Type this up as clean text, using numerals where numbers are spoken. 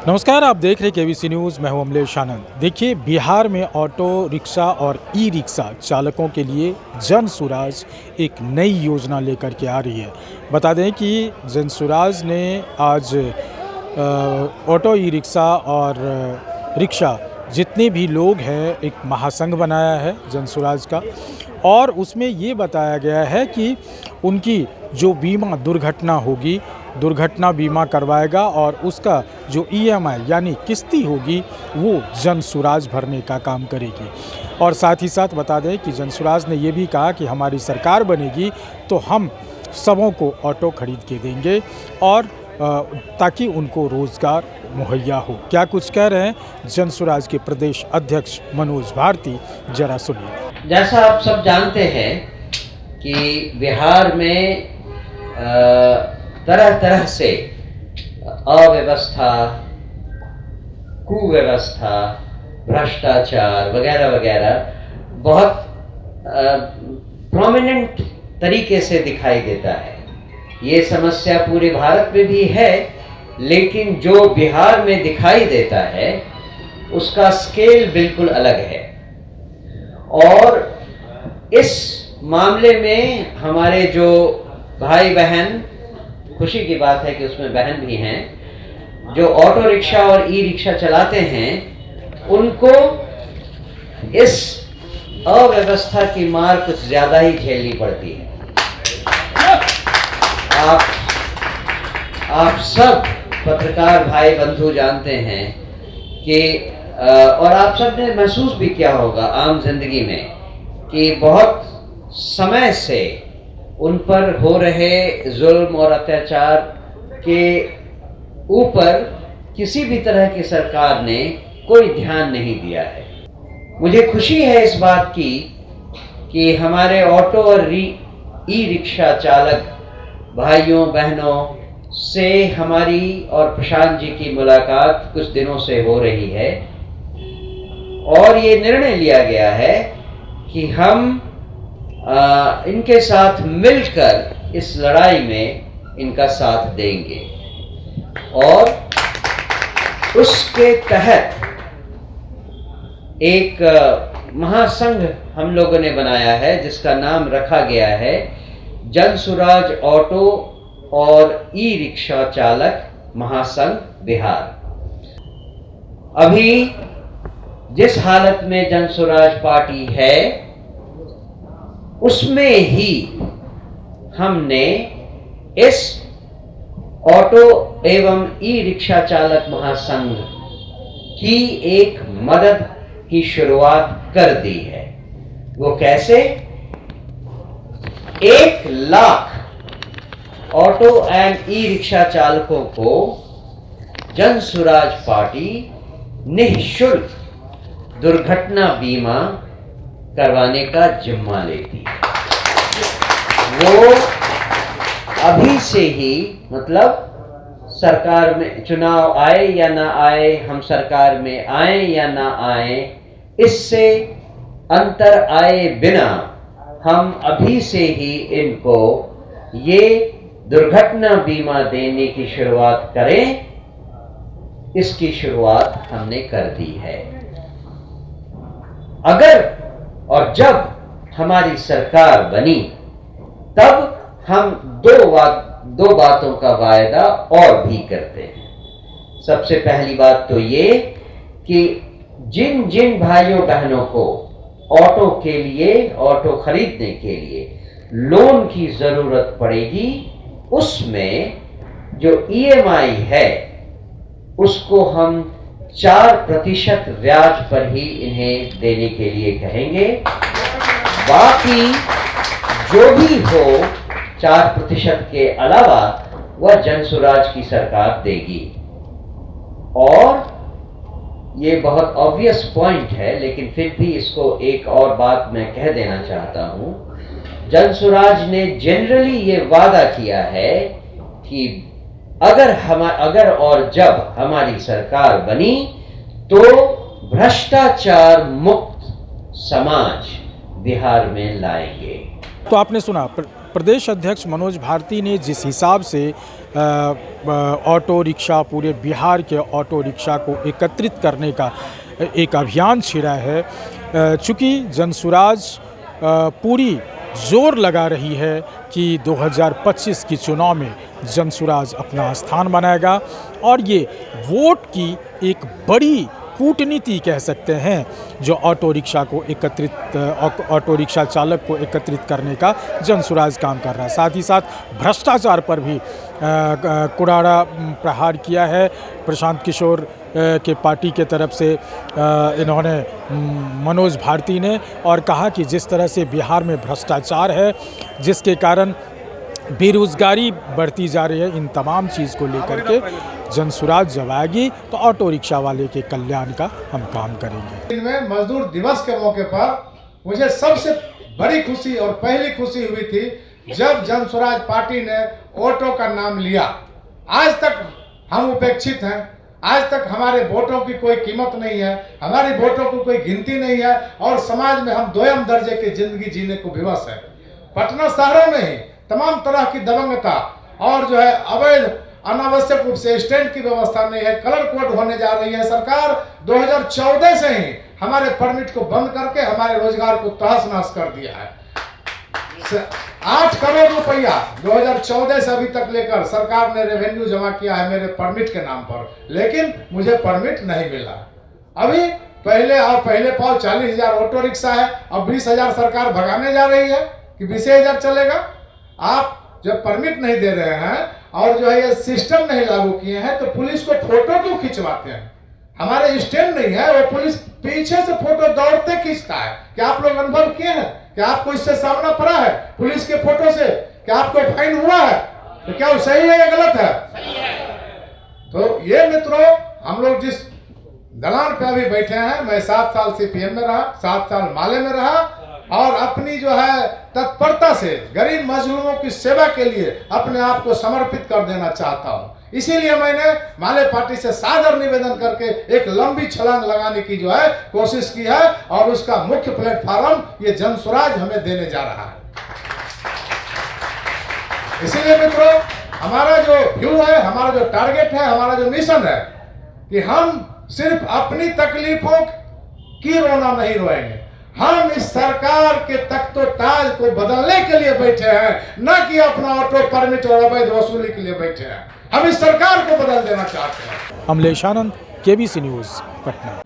नमस्कार, आप देख रहे केबीसी न्यूज़। मैं हूं अमलेश आनंद। देखिए, बिहार में ऑटो रिक्शा और ई रिक्शा चालकों के लिए जन सुराज एक नई योजना लेकर के आ रही है। बता दें कि जन सुराज ने आज ऑटो ई रिक्शा और रिक्शा जितने भी लोग हैं एक महासंघ बनाया है जन सुराज का, और उसमें ये बताया गया है कि उनकी जो बीमा दुर्घटना होगी, दुर्घटना बीमा करवाएगा और उसका जो ईएमआई यानी किस्ती होगी वो जन सुराज भरने का काम करेगी। और साथ ही साथ बता दें कि जन सुराज ने ये भी कहा कि हमारी सरकार बनेगी तो हम सबों को ऑटो खरीद के देंगे और ताकि उनको रोज़गार मुहैया हो। क्या कुछ कह रहे हैं जन सुराज के प्रदेश अध्यक्ष मनोज भारती, जरा सुनिए। जैसा आप सब जानते हैं कि बिहार में तरह तरह से अव्यवस्था, कुव्यवस्था, भ्रष्टाचार वगैरह वगैरह बहुत प्रोमिनेंट तरीके से दिखाई देता है। ये समस्या पूरे भारत में भी है, लेकिन जो बिहार में दिखाई देता है उसका स्केल बिल्कुल अलग है। और इस मामले में हमारे जो भाई बहन, खुशी की बात है कि उसमें बहन भी हैं, जो ऑटो रिक्शा और ई रिक्शा चलाते हैं, उनको इस अव्यवस्था की मार कुछ ज्यादा ही झेलनी पड़ती है। आप सब पत्रकार भाई बंधु जानते हैं कि और आप सब ने महसूस भी किया होगा आम जिंदगी में कि बहुत समय से उन पर हो रहे जुल्म और अत्याचार के ऊपर किसी भी तरह की सरकार ने कोई ध्यान नहीं दिया है। मुझे खुशी है इस बात की कि हमारे ऑटो और ई रिक्शा चालक भाइयों बहनों से हमारी और प्रशांत जी की मुलाकात कुछ दिनों से हो रही है और ये निर्णय लिया गया है कि हम इनके साथ मिलकर इस लड़ाई में इनका साथ देंगे। और उसके तहत एक महासंघ हम लोगों ने बनाया है जिसका नाम रखा गया है जन सुराज ऑटो और ई रिक्शा चालक महासंघ बिहार। अभी जिस हालत में जन सुराज पार्टी है उसमें ही हमने इस ऑटो एवं ई रिक्शा चालक महासंघ की एक मदद की शुरुआत कर दी है। वो कैसे? 1 lakh auto and e rickshaw चालकों को जन सुराज पार्टी निःशुल्क दुर्घटना बीमा करवाने का जिम्मा लेती है। वो अभी से ही, मतलब सरकार में चुनाव आए या ना आए, हम सरकार में आए या ना आए, इससे अंतर आए बिना हम अभी से ही इनको ये दुर्घटना बीमा देने की शुरुआत करें। इसकी शुरुआत हमने कर दी है। अगर और जब हमारी सरकार बनी तब हम दो बातों का वायदा और भी करते हैं। सबसे पहली बात तो ये कि जिन जिन भाइयों बहनों को ऑटो के लिए, ऑटो खरीदने के लिए लोन की जरूरत पड़ेगी, उसमें जो ईएमआई है उसको हम 4% ब्याज पर ही इन्हें देने के लिए कहेंगे। बाकी जो भी हो 4% के अलावा वह जन सुराज की सरकार देगी। और ये बहुत ऑब्वियस पॉइंट है, लेकिन फिर भी इसको एक और बात मैं कह देना चाहता हूं। जन सुराज ने जनरली ये वादा किया है कि अगर और जब हमारी सरकार बनी तो भ्रष्टाचार मुक्त समाज बिहार में लाएंगे। तो आपने सुना प्रदेश अध्यक्ष मनोज भारती ने जिस हिसाब से ऑटो रिक्शा, पूरे बिहार के ऑटो रिक्शा को एकत्रित करने का एक अभियान छेड़ा है, चूँकि जनसुराज पूरी जोर लगा रही है कि 2025 की चुनाव में जनसुराज अपना स्थान बनाएगा और ये वोट की एक बड़ी कूटनीति कह सकते हैं जो ऑटो रिक्शा चालक को एकत्रित करने का जनसुराज काम कर रहा है। साथ ही साथ भ्रष्टाचार पर भी कुराड़ा प्रहार किया है प्रशांत किशोर के पार्टी के तरफ से इन्होंने मनोज भारती ने, और कहा कि जिस तरह से बिहार में भ्रष्टाचार है जिसके कारण बेरोजगारी बढ़ती जा रही है, इन तमाम चीज़ को लेकर के जनसुराज जब आएगी तो ऑटो रिक्शा वाले के कल्याण का हम काम करेंगे। इनमें मजदूर दिवस के मौके पर मुझे सबसे बड़ी खुशी और पहली खुशी हुई थी जब जनसुराज पार्टी ने ऑटो का नाम लिया। आज तक हम उपेक्षित हैं, आज तक हमारे वोटों की कोई कीमत नहीं है, हमारी वोटों की कोई गिनती नहीं है और समाज में हम दोयम दर्जे की जिंदगी जीने को विवश है। पटना शहरों में ही तमाम तरह की दबंगता और जो है अवैध अनावश्यक रूप से स्टैंड की व्यवस्था नहीं है, कलर कोड होने जा रही है। सरकार 2014 से ही हमारे परमिट को बंद करके हमारे रोजगार को तहस नहस कर दिया है। 8 करोड़ रुपया 2014 से अभी तक लेकर सरकार ने रेवेन्यू जमा किया है मेरे परमिट के नाम पर, लेकिन मुझे परमिट नहीं मिला। अभी पहले पाव 40,000 ऑटो रिक्शा है, अब 20,000 सरकार भगाने जा रही है कि 20,000 चलेगा। आप जब परमिट नहीं दे रहे हैं और जो है ये सिस्टम नहीं लागू किए हैं तो पुलिस को फोटो क्यों खिंचवाते हैं? हमारे स्टैंड नहीं है, वो पुलिस पीछे से फोटो दौड़ते खींचता है। क्या आप लोग अनुभव किए हैं? क्या आपको इससे सामना पड़ा है पुलिस के फोटो से? क्या आपको फाइन हुआ है? तो क्या वो सही है या गलत है? तो ये मित्रों, हम लोग जिस दलान पे अभी बैठे हैं, मैं 7 साल CPM में रहा, 7 साल माले में रहा और अपनी जो है तत्परता से गरीब मजलूमों की सेवा के लिए अपने आप को समर्पित कर देना चाहता हूं। इसीलिए मैंने माले पार्टी से सादर निवेदन करके एक लंबी छलांग लगाने की जो है कोशिश की है और उसका मुख्य प्लेटफॉर्म ये जनसुराज हमें देने जा रहा है। इसीलिए मित्रों, हमारा जो व्यू है, हमारा जो टारगेट है, हमारा जो मिशन है कि हम सिर्फ अपनी तकलीफों की रोना नहीं रोएंगे, हम इस सरकार के तख्तो ताज को बदलने के लिए बैठे हैं, न कि अपना ऑटो परमिट और अवैध वसूली के लिए बैठे हैं। हम इस सरकार को बदल देना चाहते हैं। अमलेश आनंद, KBC न्यूज़, पटना।